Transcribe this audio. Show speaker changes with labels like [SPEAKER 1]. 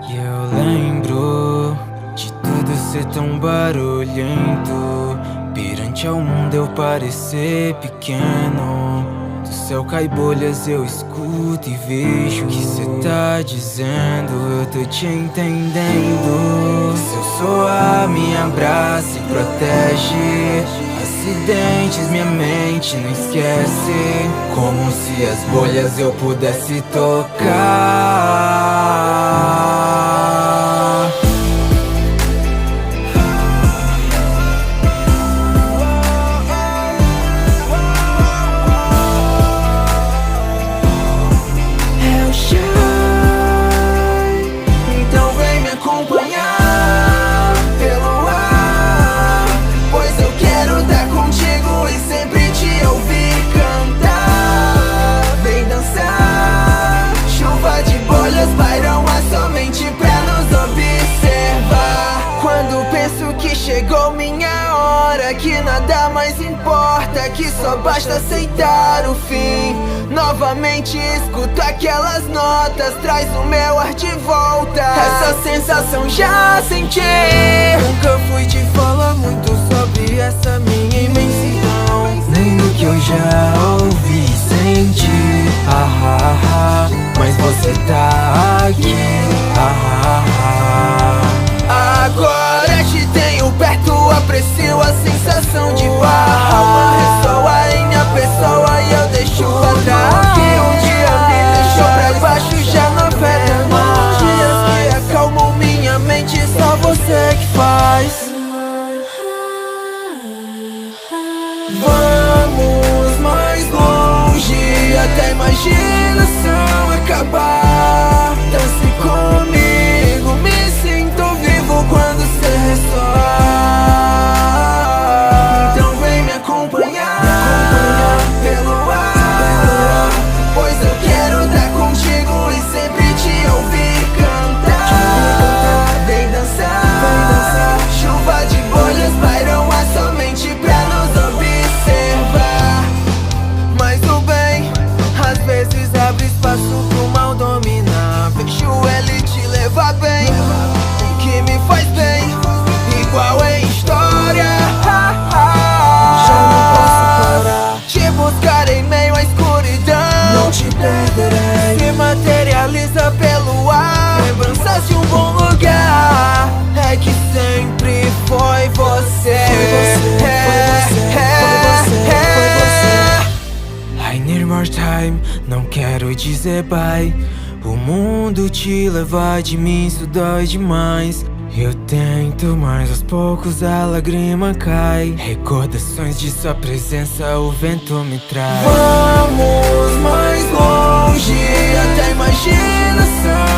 [SPEAKER 1] E eu lembro de tudo ser tão barulhento. Perante ao mundo eu parecer pequeno. Do céu cai bolhas, eu escuto e vejo o que cê tá dizendo. Eu tô te entendendo. Seu soar me abraça e protege. Acidentes minha mente não esquece. Como se as bolhas eu pudesse tocar. É o chão, então vem me acompanhar pelo ar, pois eu quero estar contigo e sempre te ouvir cantar. Vem dançar, chuva de bolhas pairam a sua mente pra nos observar. Quando penso que chegou minha hora, que nada mais importa, que só basta aceitar o fim. Novamente escuto aquelas notas, traz o meu ar de volta. Essa sensação já senti. Nunca fui te falar muito sobre essa minha imensidão, nem do que eu já ouvi e senti. Mas você tá aqui. Agora te tenho perto, aprecio a sensação de paz. Alma ressoa em minha pessoa e eu deixo pra trás. Que um dia me deixou pra baixo já não afeta mais. Dias que acalmam minha mente, só você que faz. Vamos mais longe, até a imaginação acabar. Dance comigo, me sinto vivo quando cê ressoar. Então vem me acompanhar pelo ar, pois eu quero estar contigo e sempre te ouvir cantar. Vem dançar, chuva de bolhas pairam a sua mente pra nos observar. Mas o bem, às vezes abre espaço pro mal dominar. Vejo ele te levar bem, o que me faz bem, igual em história. Já não posso parar, te buscar em meio à escuridão. Não te perderei, se materializa pelo ar. Lembranças de um bom lugar, é que sempre foi você. I need more time, não quero dizer bye. O mundo te leva de mim, isso dói demais. Eu tento, mas aos poucos a lágrima cai. Recordações de sua presença o vento me traz. Vamos mais longe, até a imaginação